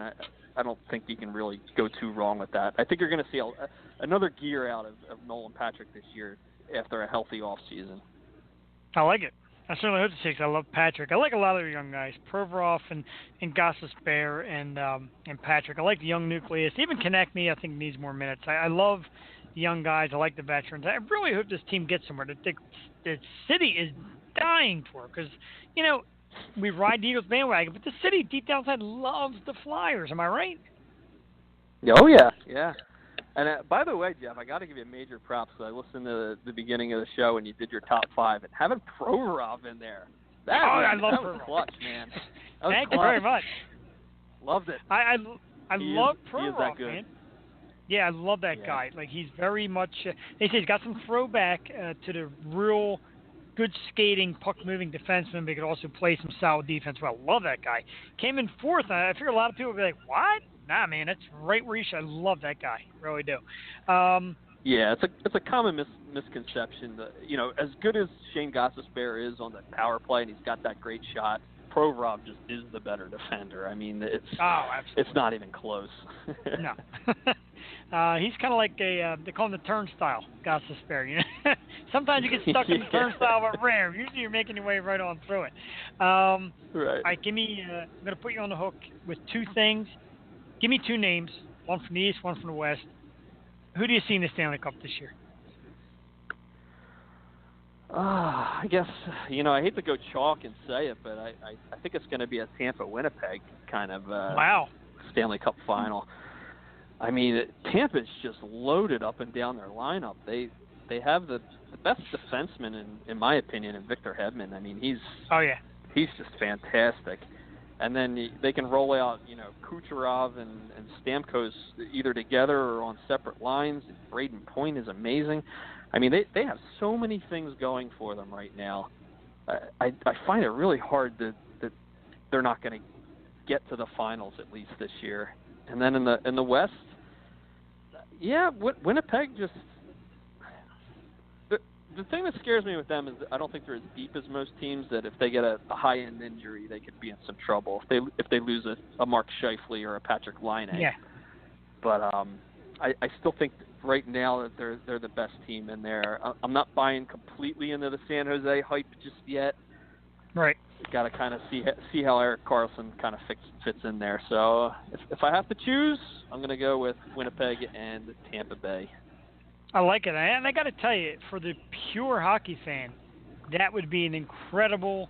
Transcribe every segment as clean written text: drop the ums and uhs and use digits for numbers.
and I don't think you can really go too wrong with that. I think you're going to see another gear out of Nolan Patrick this year after a healthy offseason. I like it. I certainly hope to see, because I love Patrick. I like a lot of the young guys, Provorov and Gostisbehere and Patrick. I like the young nucleus. Even Konechny, I think, needs more minutes. I love the young guys. I like the veterans. I really hope this team gets somewhere. The city is dying for it, because, you know, we ride the Eagles bandwagon, but the city deep down inside loves the Flyers. Am I right? Oh, yeah, yeah. And by the way, Jeff, I got to give you major props. I listened to the beginning of the show and you did your top 5, and having Provorov in there, that was clutch, man. Thank you very much. Loved it. I love Provorov, he is that good. man. Yeah, I love that guy. Like, he's very much. They say he's got some throwback to the real good skating, puck-moving defenseman, but he could also play some solid defense. Well, I love that guy. Came in fourth. I figure a lot of people would be like, what? Nah, man, that's right where you should. I love that guy. Really do. Yeah, it's a common misconception that, you know, as good as Shane Gostisbehere is on the power play and he's got that great shot, Provorov just is the better defender. I mean, it's not even close. No. He's kind of like they call him the turnstile, Gostisbehere. You know, sometimes you get stuck in the turnstile, but rare. Usually you're making your way right on through it. Right. All right, give me. I'm going to put you on the hook with two things. Give me two names, one from the East, one from the West. Who do you see in the Stanley Cup this year? I guess, you know, I hate to go chalk and say it, but I think it's going to be a Tampa-Winnipeg kind of Stanley Cup final. I mean, Tampa's just loaded up and down their lineup. They have the best defenseman, in my opinion, in Victor Hedman. I mean, he's just fantastic. And then they can roll out, you know, Kucherov and Stamkos either together or on separate lines. Braden Point is amazing. I mean, they have so many things going for them right now. I find it really hard that they're not going to get to the finals at least this year. And then in the West, Winnipeg just. The thing that scares me with them is I don't think they're as deep as most teams. That if they get a high-end injury, they could be in some trouble. If they lose a Mark Scheifele or a Patrick Laine. Yeah. But I still think right now that they're the best team in there. I'm not buying completely into the San Jose hype just yet. Right. Got to kind of see how Erik Karlsson kind of fits in there. So if I have to choose, I'm going to go with Winnipeg and Tampa Bay. I like it. And I got to tell you, for the pure hockey fan, that would be an incredible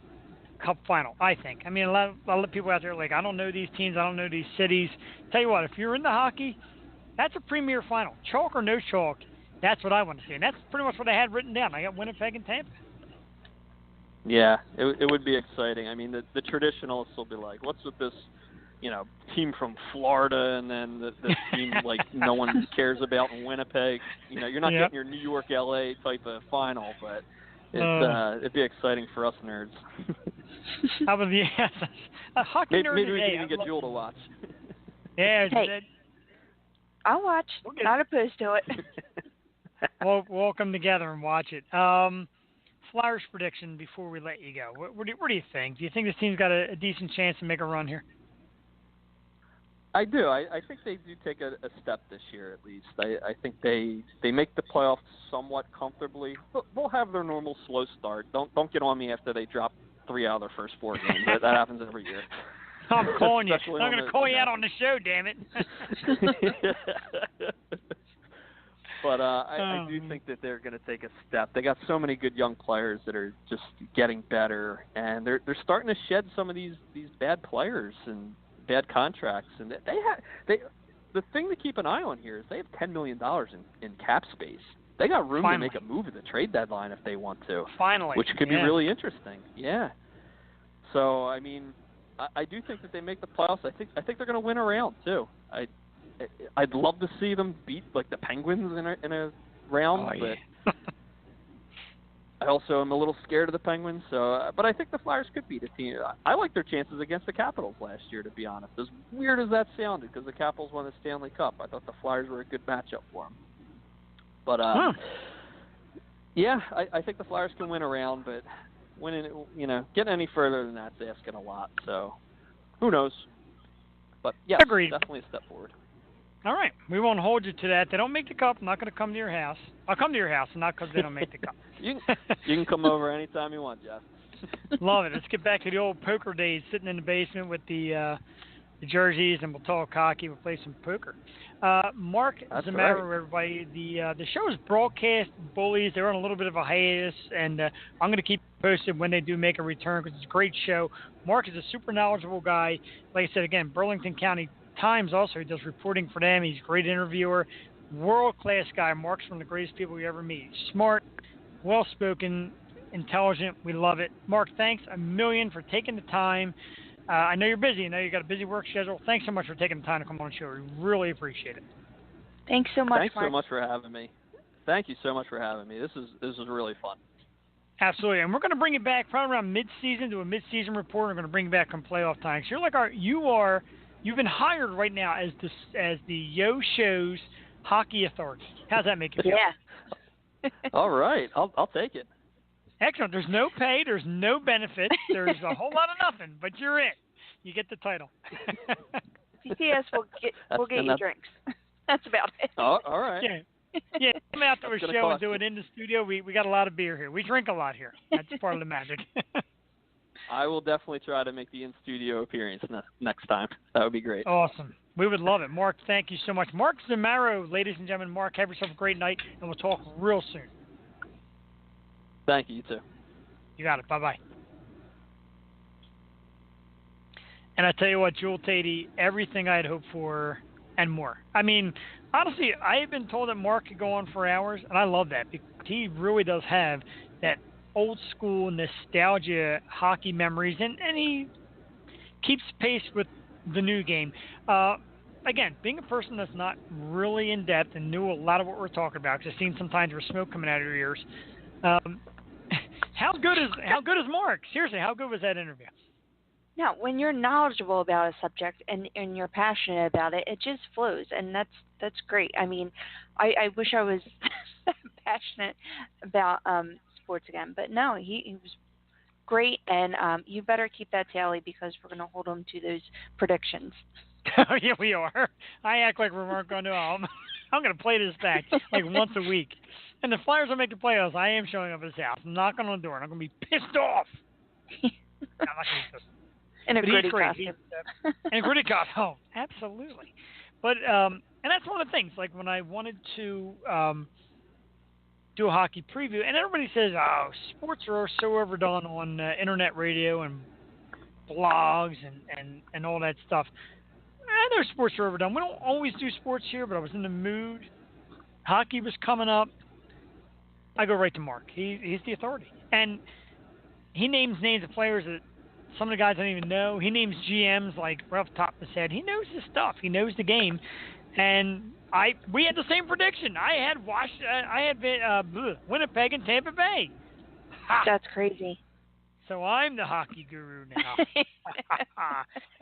Cup final, I think. I mean, a lot of people out there are like, I don't know these teams, I don't know these cities. Tell you what, if you're into hockey, that's a premier final. Chalk or no chalk, that's what I want to see. And that's pretty much what I had written down. I got Winnipeg and Tampa. Yeah, it would be exciting. I mean, the traditionalists will be like, what's with this, you know, team from Florida and then the team like no one cares about in Winnipeg. You know, you're not getting your New York, LA type of final, but it'd be exciting for us nerds. How about a hockey nerd maybe today? we can even get Jewel to watch. Yeah, hey, I'll watch. Not opposed to it. We'll come together and watch it. Flyers prediction before we let you go. What do you think? Do you think this team's got a decent chance to make a run here? I do. I think they do take a step this year at least. I think they make the playoffs somewhat comfortably. They'll have their normal slow start. Don't get on me after they drop 3 out of their first 4 games. That happens every year. I'm calling you. I'm going to call you out on the show, damn it. But I do think that they're going to take a step. They got so many good young players that are just getting better, and they're starting to shed some of these bad players and bad contracts. And the thing to keep an eye on here is they have $10 million in cap space. They got room to make a move at the trade deadline if they want to. Finally. Which could be really interesting. Yeah. So, I mean, I do think that they make the playoffs. I think they're going to win a round, too. I'd love to see them beat like the Penguins in a round, but I also am a little scared of the Penguins. So, but I think the Flyers could beat a team. I like their chances against the Capitals last year, to be honest. As weird as that sounded, because the Capitals won the Stanley Cup, I thought the Flyers were a good matchup for them. But I think the Flyers can win a round, but winning, getting any further than that's asking a lot. So, who knows? But yes, Agreed. Definitely a step forward. All right. We won't hold you to that. They don't make the cup. I'm not going to come to your house. I'll come to your house, and not because they don't make the cup. You can come over anytime you want, Jeff. Love it. Let's get back to the old poker days, sitting in the basement with the jerseys, and we'll talk hockey. We'll play some poker. Mark Zimmaro, right. Everybody. The show is broadcast bullies. They're on a little bit of a hiatus, and I'm going to keep posted when they do make a return because it's a great show. Mark is a super knowledgeable guy. Like I said, again, Burlington County Times also. He does reporting for them. He's a great interviewer. World-class guy. Mark's one of the greatest people you ever meet. Smart, well-spoken, intelligent. We love it. Mark, thanks a million for taking the time. I know you're busy. I know you got a busy work schedule. Thanks so much for taking the time to come on the show. We really appreciate it. Thanks so much, Thanks Mark. so much for having me. Thank you so much for having me. This is really fun. Absolutely, and we're going to bring you back probably around mid-season, do a mid-season report. We're going to bring you back on playoff time. So you've been hired right now as the Yo Show's hockey authority. How's that make you feel? Yeah. All right, I'll take it. Excellent. There's no pay. There's no benefits. There's a whole lot of nothing, but you're it. You get the title. CCS will get you drinks. That's about it. Oh, all right. Yeah. Come out to a show and do it in the studio. We got a lot of beer here. We drink a lot here. That's part of the magic. I will definitely try to make the in-studio appearance next time. That would be great. Awesome. We would love it. Mark, thank you so much. Mark Zimmaro, ladies and gentlemen. Mark, have yourself a great night, and we'll talk real soon. Thank you, you too. You got it. Bye-bye. And I tell you what, Jewel Tatey, everything I had hoped for and more. I mean, honestly, I have been told that Mark could go on for hours, and I love that because he really does have that old school nostalgia hockey memories, and he keeps pace with the new game. Again, being a person that's not really in depth and knew a lot of what we're talking about, because I've seen sometimes there's smoke coming out of your ears. How good is Mark? Seriously, how good was that interview? No, when you're knowledgeable about a subject and you're passionate about it, it just flows, and that's great. I mean, I wish I was passionate about sports again, but no, he was great, and you better keep that tally because we're going to hold him to those predictions. Oh, yeah, we are. I act like we weren't going to. I'm going to play this back like once a week. And the Flyers will make the playoffs. I am showing up at his house. I'm knocking on the door, and I'm going to be pissed off. I'm not going to be pissed. In a gritty costume. In a gritty costume. Oh, absolutely. But and that's one of the things. Like when I wanted to do a hockey preview, and everybody says, "Oh, sports are so overdone on internet radio and blogs and all that stuff." I know sports are overdone. We don't always do sports here, but I was in the mood. Hockey was coming up. I go right to Mark. He's the authority, and he names names of players that some of the guys I don't even know. He names GMs like right off the top of his head. He knows his stuff. He knows the game, and we had the same prediction. I had Winnipeg and Tampa Bay. Ha! That's crazy. So I'm the hockey guru now.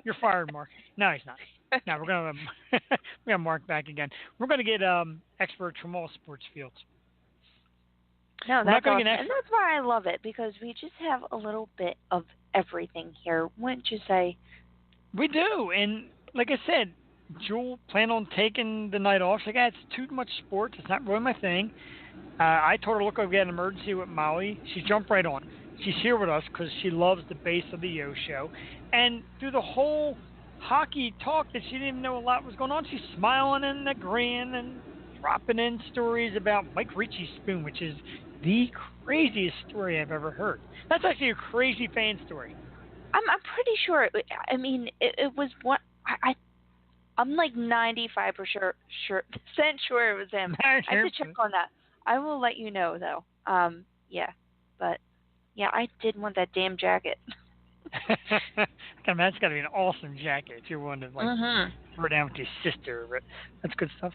You're fired, Mark. No, he's not. No, we're gonna Mark back again. We're gonna get experts from all sports fields. No, that's awesome. And that's why I love it, because we just have a little bit of everything here, wouldn't you say? We do, and like I said, Jewel planned on taking the night off. She's like, it's too much sports. It's not really my thing. I told her, look, I've got an emergency with Molly. She jumped right on. She's here with us because she loves the base of the Yo Show. And through the whole hockey talk that she didn't even know a lot was going on, she's smiling and agreeing and dropping in stories about Mike Ricci's spoon, which is the craziest story I've ever heard. That's actually a crazy fan story. I'm pretty sure. It was one. I'm like 95% sure it was him. I have to check on that. I will let you know though. Yeah, but yeah, I did want that damn jacket. That's got to be an awesome jacket if you're one to throw down with your sister. But that's good stuff.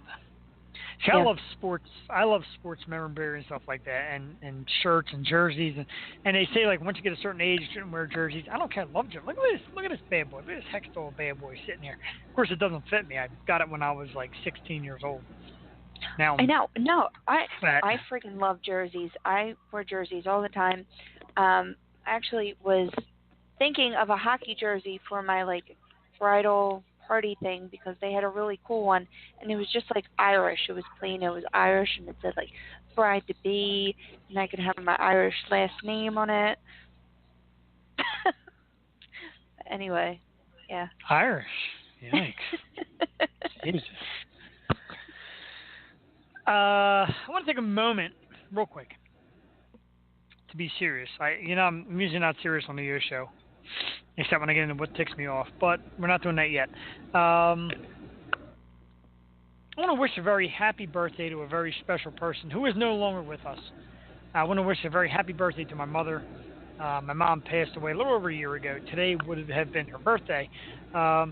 See, yeah. I love sports. I love sports memorabilia and stuff like that, and shirts and jerseys, and they say like once you get a certain age, you shouldn't wear jerseys. I don't care. I love jerseys. Look at this bad boy. Look at this Hextall bad boy sitting here. Of course, it doesn't fit me. I got it when I was like 16 years old. Now I know. No, I freaking love jerseys. I wear jerseys all the time. I actually was thinking of a hockey jersey for my like bridal party thing because they had a really cool one, and it was just like Irish. It was plain. It was Irish, and it said like bride to be, and I could have my Irish last name on it. Anyway, yeah. Irish. Yikes. Jesus. I want to take a moment, real quick, to be serious. I'm usually not serious on the Yo show, except when I get into what ticks me off. But we're not doing that yet. I want to wish a very happy birthday to a very special person who is no longer with us. I want to wish a very happy birthday to my mother. My mom passed away a little over a year ago. Today would have been her birthday. I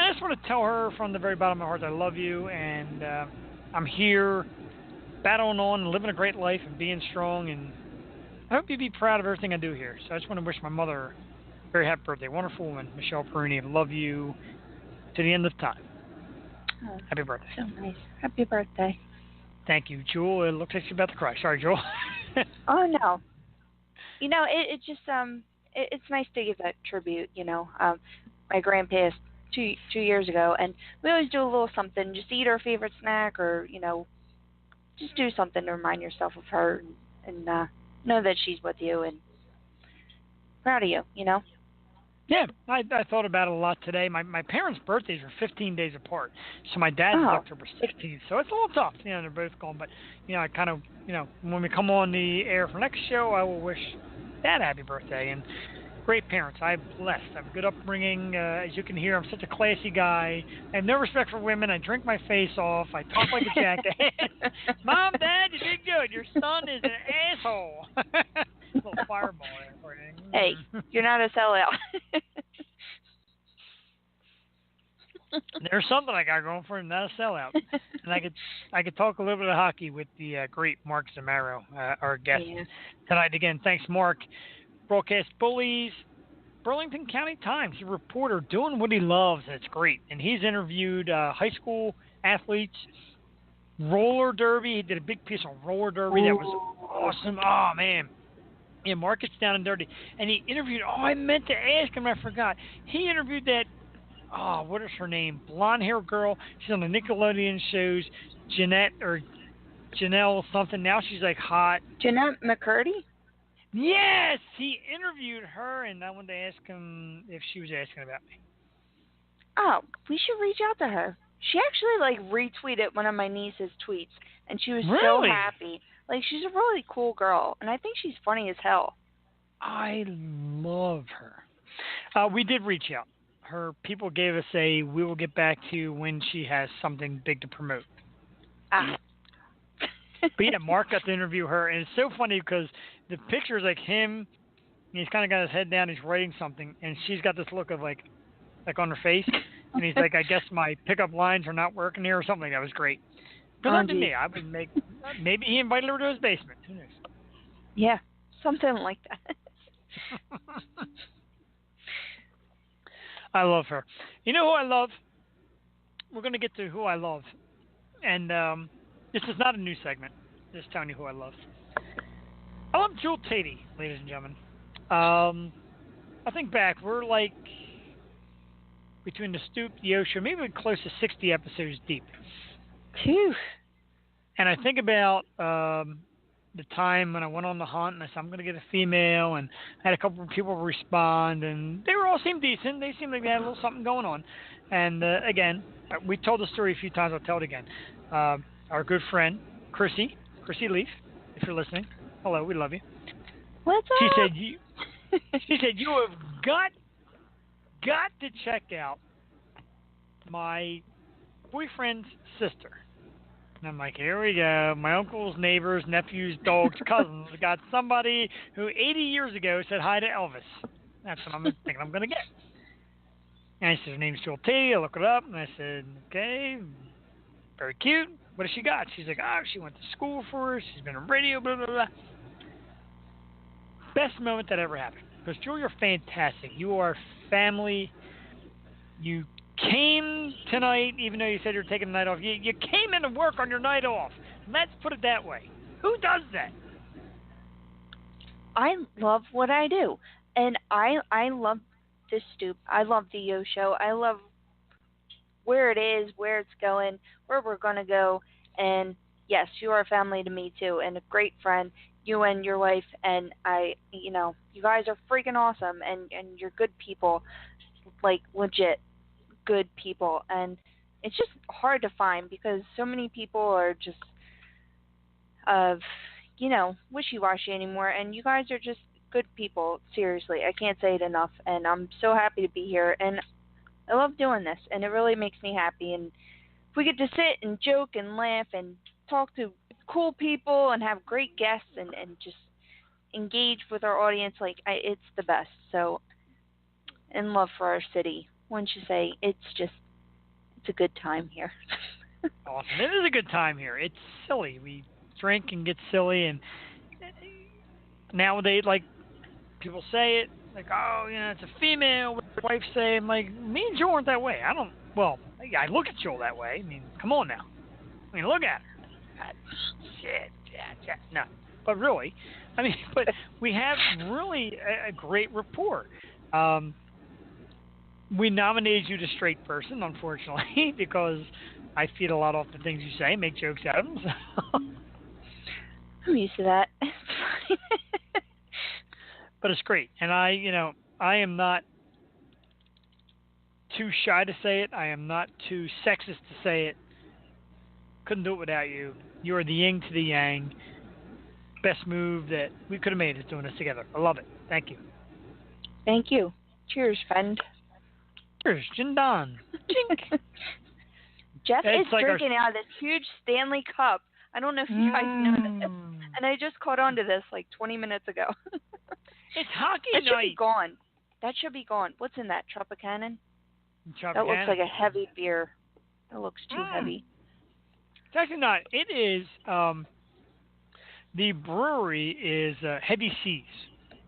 just want to tell her from the very bottom of my heart, I love you, and I'm here battling on and living a great life and being strong, and I hope you'd be proud of everything I do here. So I just want to wish my mother a very happy birthday. Wonderful woman, Michelle Peruni. Love you to the end of time. Oh, happy birthday. So nice. Happy birthday. Thank you, Jewel. It looks like she's about to cry. Sorry, Jewel. Oh, no. It just, it's nice to give that tribute, My grand passed two years ago, and we always do a little something, just eat our favorite snack or, just do something to remind yourself of her and know that she's with you and proud of you, Yeah, I thought about it a lot today. My parents' birthdays are 15 days apart. So my dad's is October 16th. So it's a little tough. They're both gone. But, I kind of, when we come on the air for next show, I will wish Dad a happy birthday. And great parents. I'm blessed. I have a good upbringing. As you can hear, I'm such a classy guy. I have no respect for women. I drink my face off. I talk like a jackass. Mom, Dad, you did good. Your son is an asshole. Little fireball there for you. Hey, you're not a sellout. There's something I got going for him, not a sellout. And I could talk a little bit of hockey with the great Mark Zimmaro, our guest tonight. Again, thanks, Mark. Broadcast Bullies, Burlington County Times, a reporter doing what he loves, and it's great. And he's interviewed high school athletes, roller derby. He did a big piece on roller derby that was awesome. Oh, man. Yeah, Mark gets down and dirty. And he interviewed, I meant to ask him, I forgot. He interviewed that, what is her name? Blonde-haired girl. She's on the Nickelodeon shows, Janelle something. Now she's like hot. Jeanette McCurdy? Yes! He interviewed her, and I wanted to ask him if she was asking about me. Oh, we should reach out to her. She actually, retweeted one of my niece's tweets, and she was so happy. She's a really cool girl, and I think she's funny as hell. I love her. We did reach out. Her people gave us we will get back to you when she has something big to promote. But yeah, Mark got to interview her, and it's so funny because the picture is him, and he's kind of got his head down, he's writing something, and she's got this look of like on her face, and he's like, I guess my pickup lines are not working here or something. That was great. Because up to me, I would maybe he invited her to his basement. Who knows? Yeah, something like that. I love her. You know who I love? We're going to get to who I love. And this is not a new segment. Just telling you who I love. I love Jewel Tatey, ladies and gentlemen. I think back, we're between the Stoop, the Ocean, maybe close to 60 episodes deep. Phew. And I think about the time when I went on the hunt and I said, I'm going to get a female, and I had a couple of people respond, and they all seemed decent. They seemed like they had a little something going on. And again, we told the story a few times. I'll tell it again. Our good friend, Chrissy Leaf, if you're listening, hello, we love you. What's She up? said you have got to check out my boyfriend's sister. And I'm like, here we go. My uncle's neighbors, nephews, dogs, cousins got somebody who 80 years ago said hi to Elvis. That's what I'm thinking I'm going to get. And I said, her name's Jewel Tatey. I look it up, and I said, okay, very cute. What has she got? She's like, she went to school for us. She's been on radio, blah, blah, blah. Best moment that ever happened. Because, Jewel, you're fantastic. You are family. You came tonight, even though you said you were taking the night off. You came into work on your night off. Let's put it that way. Who does that? I love what I do. And I love the Stoop. I love the Yo Show. I love where it is, where it's going, where we're going to go. And yes, you are family to me too, and a great friend. You and your wife, and you guys are freaking awesome, and you're good people, like legit good people. And it's just hard to find because so many people are just wishy-washy anymore, and you guys are just good people. Seriously, I can't say it enough, and I'm so happy to be here, and I love doing this, and it really makes me happy. And if we get to sit and joke and laugh and talk to cool people and have great guests and just engage with our audience, it's the best. So, in love for our city, wouldn't you say? It's a good time here. Awesome. It is a good time here. It's silly. We drink and get silly, and nowadays, like, people say it, like, oh, it's a female. What your wife say? I'm like, me and Joe aren't that way. I look at Joe that way. I mean, come on now. I mean, look at her. God, shit. Yeah. No. But really, but we have really a great rapport. We nominated you to straight person, unfortunately, because I feed a lot off the things you say, make jokes out of them. So. I'm used to that. But it's great. And I am not too shy to say it. I am not too sexist to say it. Couldn't do it without you. You are the yin to the yang. Best move that we could have made is doing this together. I love it. Thank you. Thank you. Cheers, friend. Cheers, Jindan. Jeff is drinking out of this huge Stanley cup. I don't know if you guys know this. And I just caught on to this like 20 minutes ago. It's hockey night. That should be gone. That should be gone. What's in that? Tropicana? Tropicana? That looks like a heavy beer. That looks too heavy. It's actually not. It is, the brewery is Heavy Seas,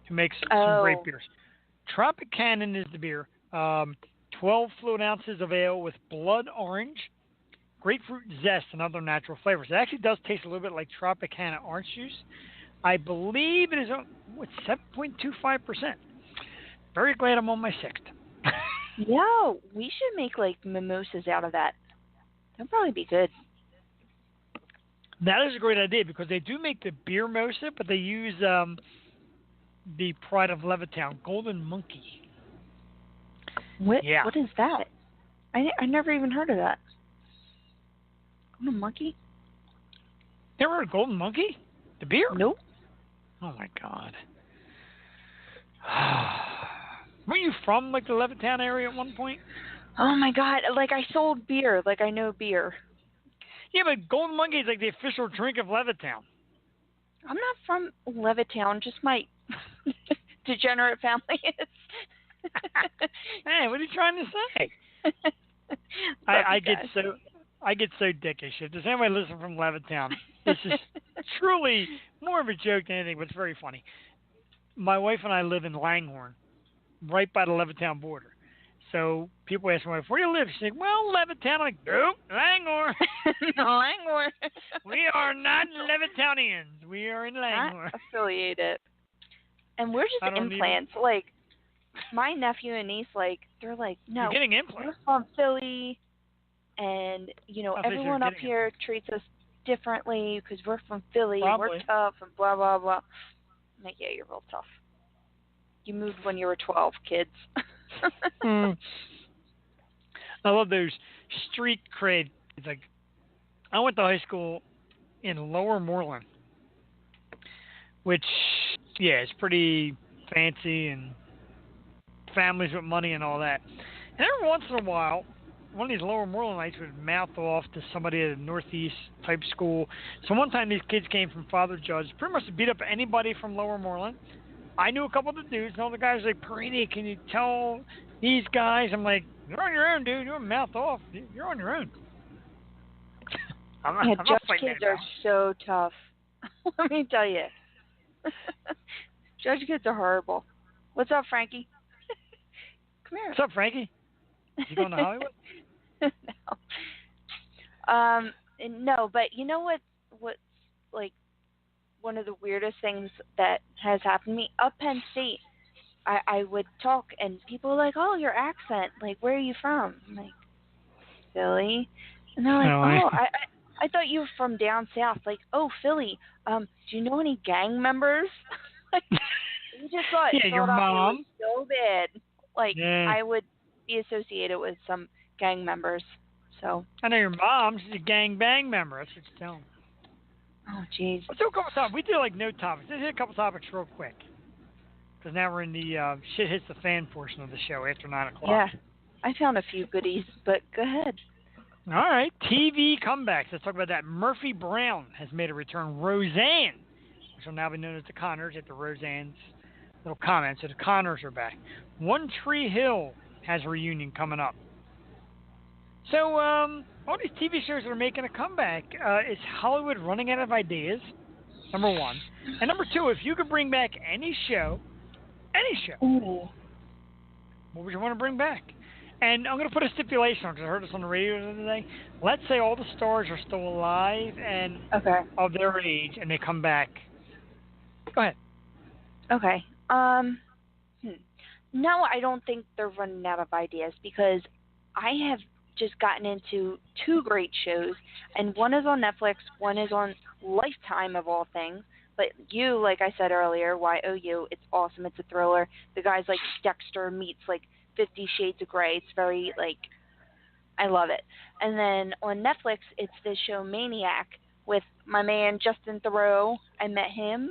who makes some great beers. Tropicana is the beer. 12 fluid ounces of ale with blood orange, grapefruit zest, and other natural flavors. It actually does taste a little bit like Tropicana orange juice. I believe it is 7.25%. Very glad I'm on my sixth. Yo, we should make like mimosas out of that. That'd probably be good. That is a great idea because they do make the beer mimosa, but they use the Pride of Levittown Golden Monkey. What is that? I never even heard of that. Golden Monkey? Never heard of Golden Monkey? The beer? Nope. Oh my God. Were you from like the Levittown area at one point? Oh my God! Like I sold beer. Like I know beer. Yeah, but Golden Monkey is like the official drink of Levittown. I'm not from Levittown. Just my degenerate family is. Hey, what are you trying to say? I get so dickish. If there's anybody listening from Levittown, this is truly more of a joke than anything, but it's very funny. My wife and I live in Langhorne, right by the Levittown border. So people ask my wife, where do you live? She's like, well, Levittown. I'm like, nope, Langhorne. Langhorne. We are not Levittownians. We are in Langhorne. Not affiliated. And we're just implants. Like, my nephew and niece, like, they're like, no, you're getting implants. We're from Philly, and, everyone up here treats us differently because we're from Philly and we're tough and blah, blah, blah. I'm like, yeah, you're real tough. You moved when you were 12, kids. I love those street cred. It's like, I went to high school in Lower Moreland, which, is pretty fancy and families with money and all that. And every once in a while, one of these Lower Morelandites would mouth off to somebody at a Northeast type school. So one time these kids came from Father Judge, pretty much beat up anybody from Lower Moreland. I knew a couple of the dudes, and all the guys were like, Perini, can you tell these guys? I'm like, you're on your own, dude. You're mouth off. You're on your own. I'm Judge kids are so tough. Let me tell you. Judge kids are horrible. What's up, Frankie? Come here. What's up, Frankie? Is he going to Hollywood? No, but you know what's like one of the weirdest things that has happened to me? Up Penn State, I would talk and people were like, oh, your accent, like, where are you from? I'm like, Philly. And they're like, oh, I thought you were from down south. Like, oh, Philly. Do you know any gang members? Like, you just thought your mom. was so bad. Like, yeah. I would be associated with some gang members. So I know your mom. She's a gang bang member. That's what you tell them. Oh, jeez. Let's do a couple topics. We did like no topics. Let's hit a couple topics real quick. Because now we're in the shit hits the fan portion of the show after 9 o'clock. Yeah. I found a few goodies, but go ahead. All right. TV comebacks. Let's talk about that. Murphy Brown has made a return. Roseanne, which will now be known as the Connors after Roseanne's little comment. So the Connors are back. One Tree Hill has a reunion coming up. So all these TV shows that are making a comeback, is Hollywood running out of ideas, number one. And number two, if you could bring back any show, Ooh. what would you want to bring back? And I'm going to put a stipulation on because I heard this on the radio the other day. Let's say all the stars are still alive and of their age and they come back. Go ahead. Okay. No, I don't think they're running out of ideas because I have just gotten into two great shows, and one is on Netflix, one is on Lifetime of all things. But You, like I said earlier, YOU, it's awesome. It's a thriller. The guy's like Dexter meets like 50 Shades of Grey. It's very like, I love it. And then on Netflix, it's the show Maniac with my man Justin Theroux. I met him.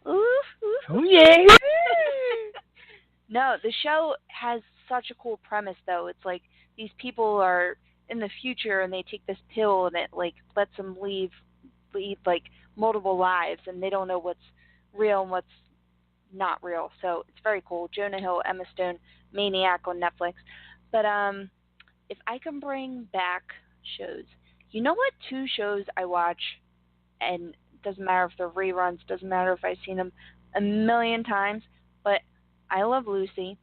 Oof, oof. Oh yeah. No, the show has such a cool premise though. It's like these people are in the future and they take this pill and it like lets them lead like multiple lives and they don't know what's real and what's not real. So it's very cool. Jonah Hill, Emma Stone, Maniac on Netflix. But if I can bring back shows, you know what? Two shows I watch, and doesn't matter if they're reruns, doesn't matter if I've seen them a million times, but I love Lucy.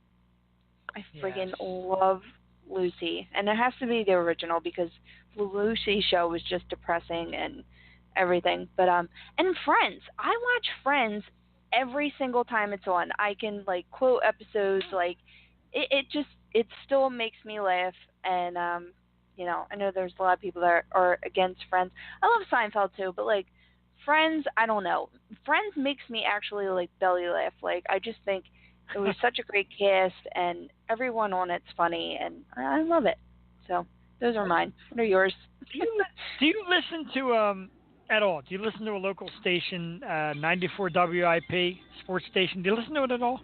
I friggin' love Lucy. And it has to be the original because the Lucy show was just depressing and everything. But and Friends. I watch Friends every single time it's on. I can like quote episodes, like it still makes me laugh. And you know, I know there's a lot of people that are against Friends. I love Seinfeld too, but like Friends, I don't know. Friends makes me actually like belly laugh. Like I just think it was such a great cast, and everyone on it's funny, and I love it. So those are mine. What are yours? Do you listen to at all? Do you listen to a local station, 94 WIP sports station? Do you listen to it at all?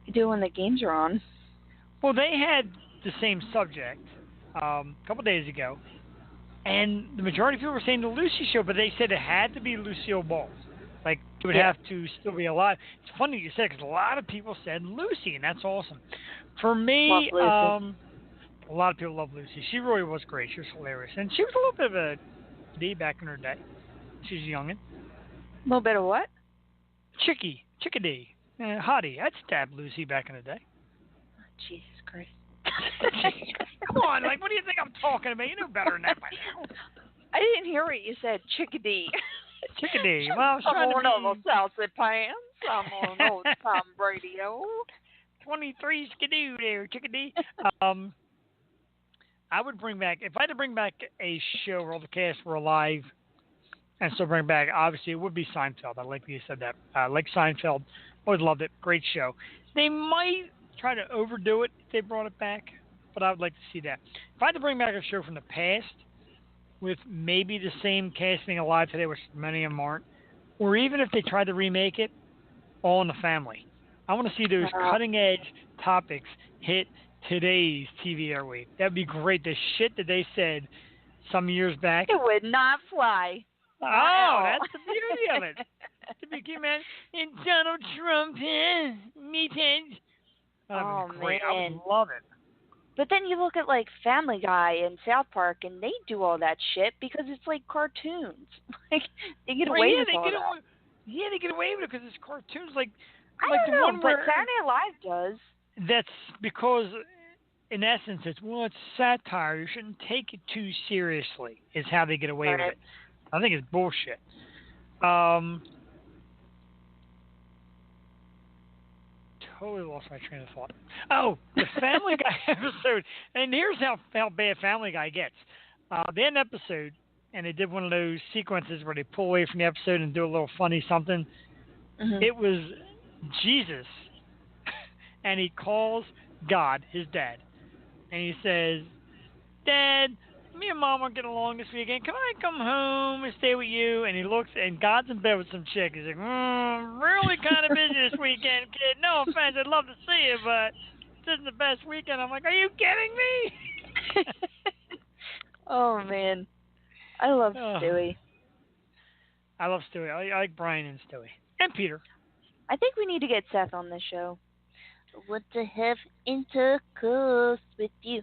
I do when the games are on. Well, they had the same subject a couple days ago, and the majority of people were saying the Lucy show, but they said it had to be Lucille Ball. Like, it would have to still be alive. It's funny you said because a lot of people said Lucy, and that's awesome. For me, a lot of people love Lucy. She really was great. She was hilarious. And she was a little bit of a D back in her day. She was a youngin'. A little bit of what? Chickadee. Hottie. I'd stab Lucy back in the day. Oh, Jesus Christ. Come on, like, what do you think I'm talking about? You know better than that by now. I didn't hear what you said, chickadee. Chickadee. Well, I was I'm trying on the Southside Pants. I'm on old time radio. 23 skidoo there, chickadee. I would bring back, if I had to bring back a show where all the cast were alive and still bring back, obviously, it would be Seinfeld. I like that you said that. Like Seinfeld. Always loved it. Great show. They might try to overdo it if they brought it back, but I would like to see that. If I had to bring back a show from the past with maybe the same cast being alive today, which many of them aren't, or even if they tried to remake it, All in the Family. I want to see those cutting-edge topics hit today's TV airwave. That would be great. The shit that they said some years back. It would not fly. Oh, that's the beauty of it. To begin, man, and Donald Trump, meeting. Oh, great. man. I would love it. But then you look at like Family Guy and South Park, and they do all that shit because it's like cartoons. Like they get away with all that. Yeah, they get away with it because it's cartoons. Like I like don't the know, one but where Saturday Night Live does. That's because, in essence, it's satire. You shouldn't take it too seriously. Is how they get away with it. I think it's bullshit. totally lost my train of thought. Oh, the Family Guy episode. And here's how bad Family Guy gets. They had an episode, and they did one of those sequences where they pull away from the episode and do a little funny something. Mm-hmm. It was Jesus, and he calls God, his dad, and he says, Dad, me and Mom aren't getting along this weekend. Can I come home and stay with you? And he looks, and God's in bed with some chick. He's like, really kind of busy this weekend, kid. No offense, I'd love to see you, but this isn't the best weekend. I'm like, are you kidding me? Oh, man. I love Stewie. I love Stewie. I like Brian and Stewie. And Peter. I think we need to get Seth on this show. Want to have intercourse with you.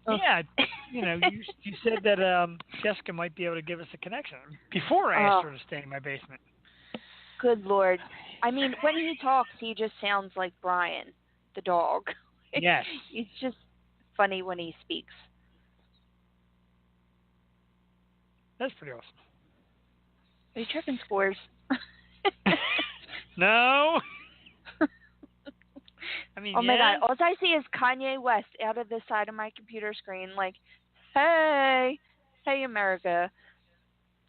Yeah, you said that Jessica might be able to give us a connection before I asked her to stay in my basement. Good Lord. I mean, when he talks, he just sounds like Brian, the dog. Yes. It's just funny when he speaks. That's pretty awesome. Are you checking scores? No. I mean, oh my God! All I see is Kanye West out of the side of my computer screen, like, "Hey, America."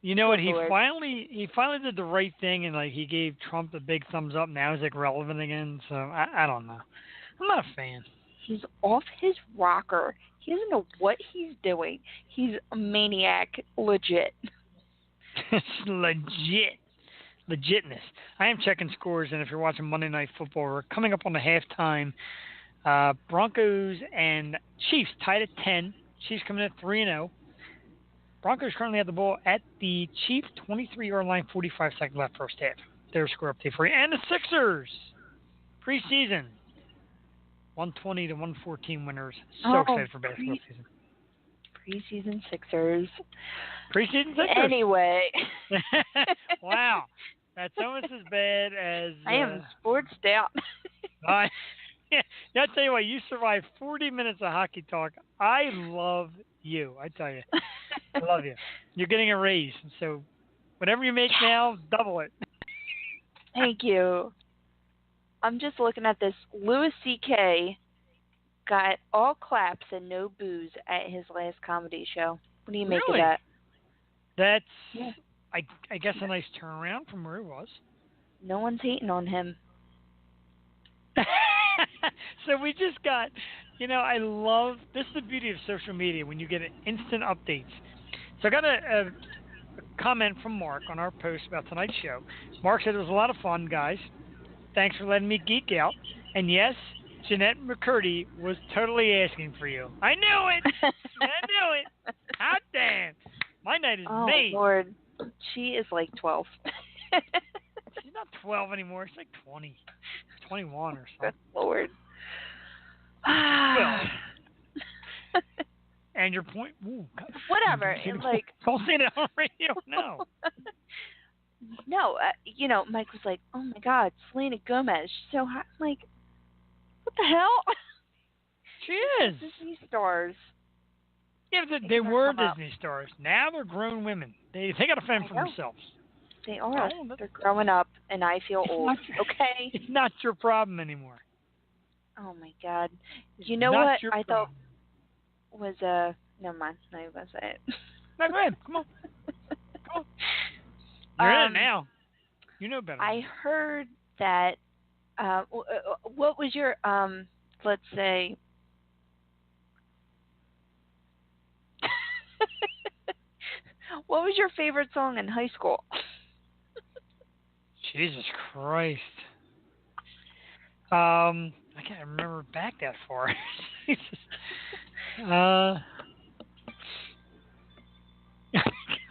You know what? He finally did the right thing, and like he gave Trump a big thumbs up. Now he's like relevant again. So I don't know. I'm not a fan. He's off his rocker. He doesn't know what he's doing. He's a maniac, legit. Legitness. I am checking scores, and if you're watching Monday Night Football, we're coming up on the halftime. Broncos and Chiefs tied at 10. Chiefs coming at 3-0. Broncos currently have the ball at the Chiefs 23-yard line, 45 seconds left first half. Their score update for you. And the Sixers, preseason, 120-114 winners. So excited for basketball season. Preseason Sixers. Anyway. Wow. That's almost as bad as... I am sportsed out. Yeah, I'll tell you what, you survived 40 minutes of hockey talk. I love you, I tell you. I love you. You're getting a raise, so whatever you make now, double it. Thank you. I'm just looking at this. Louis C.K. got all claps and no boos at his last comedy show. What do you make of that? That's, I guess, a nice turnaround from where he was. No one's hating on him. So we just got, I love, this is the beauty of social media when you get instant updates. So I got a comment from Mark on our post about tonight's show. Mark said it was a lot of fun, guys. Thanks for letting me geek out. And yes, Jeanette McCurdy was totally asking for you. I knew it. I knew it. Hot damn. My night is made. Oh, Lord. She is like 12. She's not 12 anymore. She's like 20. 21 or something. Good Lord. Well. And your point? Ooh, whatever. Like, don't say that on radio. No. No. Mike was like, "Oh my God, Selena Gomez, she's so hot." I'm like, what the hell? She is. Disney stars. Yeah, they were Disney stars. Now they're grown women. They got to fend for themselves. They are. They're growing up, and I feel old. Okay. It's not your problem anymore. Oh my God. You know what I thought was never mind. Not even gonna say it. No, go ahead. Come on. You're in it now. You know better. I heard that. What was your let's say? What was your favorite song in high school? Jesus Christ. I can't remember back that far.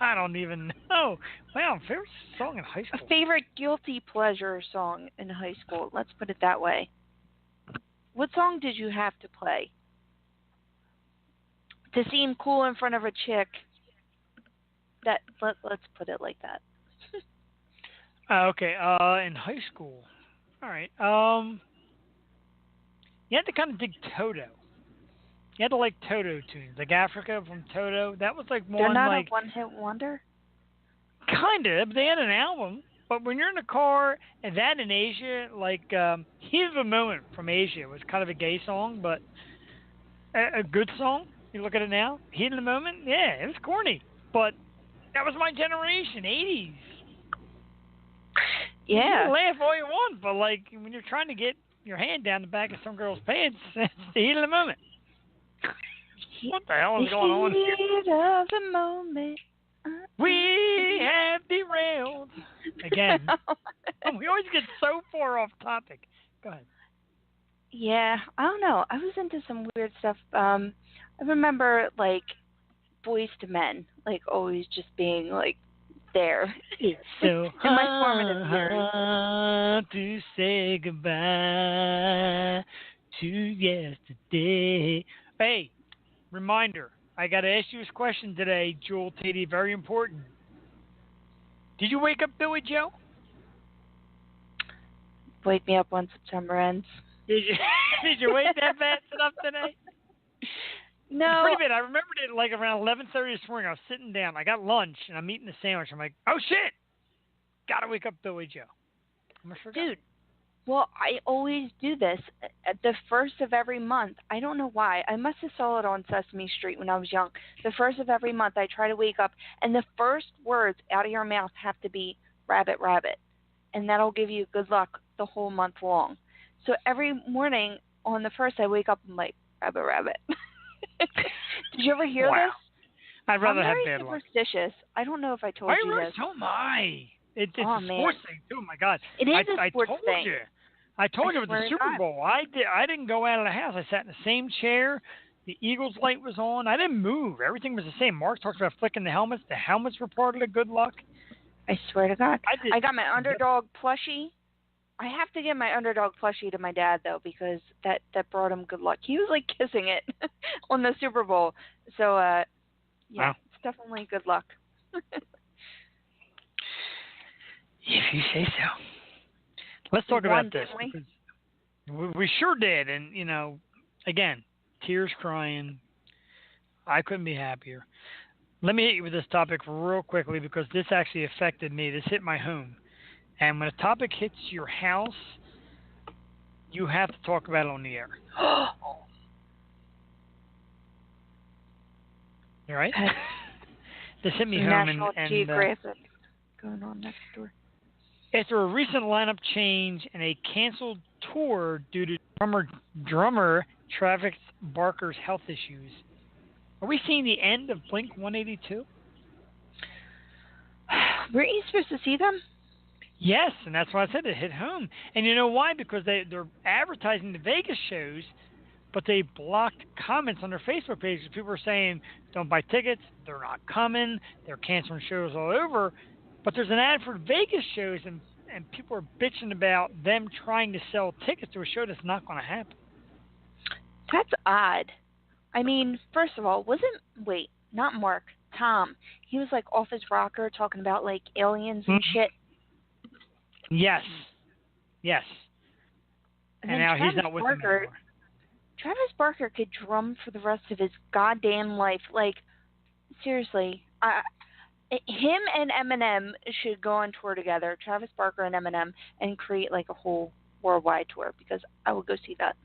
I don't even know. Wow, favorite song in high school. A favorite guilty pleasure song in high school. Let's put it that way. What song did you have to play to seem cool in front of a chick? Let's put it like that. Okay. In high school. All right. You had to kind of dig Toto. You had to like Toto tunes, like Africa from Toto. That was like one. They're not like a one-hit wonder. Kind of, but they had an album. But when you're in the car, and that in Asia, like Heat of the Moment from Asia was kind of a gay song, but a good song. You look at it now, Heat of the Moment, yeah, it was corny. But that was my generation, 80s. Yeah. You can laugh all you want, but like when you're trying to get your hand down the back of some girl's pants, it's the heat of the moment. What the hell is going on here? Heat of the moment. We have derailed. Again. We always get so far off topic. Go ahead. Yeah, I don't know. I was into some weird stuff. I remember like Boys to Men, like always just being like there. It's so in my formative years. hard to say goodbye to yesterday. Hey, reminder, I got to ask you this question today, Jewel Titi, very important. Did you wake up Billy Joe? Wake me up when September ends. Did you wake that bastard up today? No. Pretty bad. I remembered it like around 11:30 this morning. I was sitting down. I got lunch, and I'm eating a sandwich. I'm like, oh, shit. Got to wake up Billy Joe. Dude, well, I always do this at the first of every month. I don't know why. I must have saw it on Sesame Street when I was young. The first of every month, I try to wake up, and the first words out of your mouth have to be rabbit, rabbit. And that'll give you good luck the whole month long. So every morning on the first, I wake up and I'm like, rabbit, rabbit. Did you ever hear this? I'd rather have bad luck. I'm luck. very superstitious. I don't know if I told you this. So am I. It's a sports thing too. Oh my God! It is a sports thing. I told you with the Super Bowl. I didn't go out of the house. I sat in the same chair. The Eagles light was on. I didn't move. Everything was the same. Mark talks about flicking the helmets. The helmets were part of the good luck. I swear to God. I got my underdog plushie. I have to give my underdog plushie to my dad though, because that brought him good luck. He was like kissing it on the Super Bowl. So yeah, wow. It's definitely good luck. If you say so. Let's talk about this. We sure did, and you know, again, tears crying. I couldn't be happier. Let me hit you with this topic real quickly because this actually affected me. This hit my home. And when a topic hits your house, you have to talk about it on the air. All right? This hit me home. National Geographic going on next door. After a recent lineup change and a canceled tour due to drummer Travis Barker's health issues, are we seeing the end of Blink-182? Weren't you supposed to see them? Yes, and that's why I said it hit home. And you know why? Because they're advertising the Vegas shows, but they blocked comments on their Facebook page. People are saying, don't buy tickets, they're not coming, they're canceling shows all over. But there's an ad for Vegas shows, and people are bitching about them trying to sell tickets to a show that's not going to happen. That's odd. I mean, first of all, not Mark, Tom. He was like off his rocker talking about like aliens and shit. Yes. And now Travis he's not with them anymore. Travis Barker could drum for the rest of his goddamn life. Like, seriously, him and Eminem should go on tour together, Travis Barker and Eminem, and create like a whole worldwide tour because I would go see that.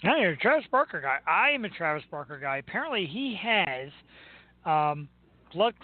Yeah, you're a Travis Barker guy. I am a Travis Barker guy. Apparently he has blood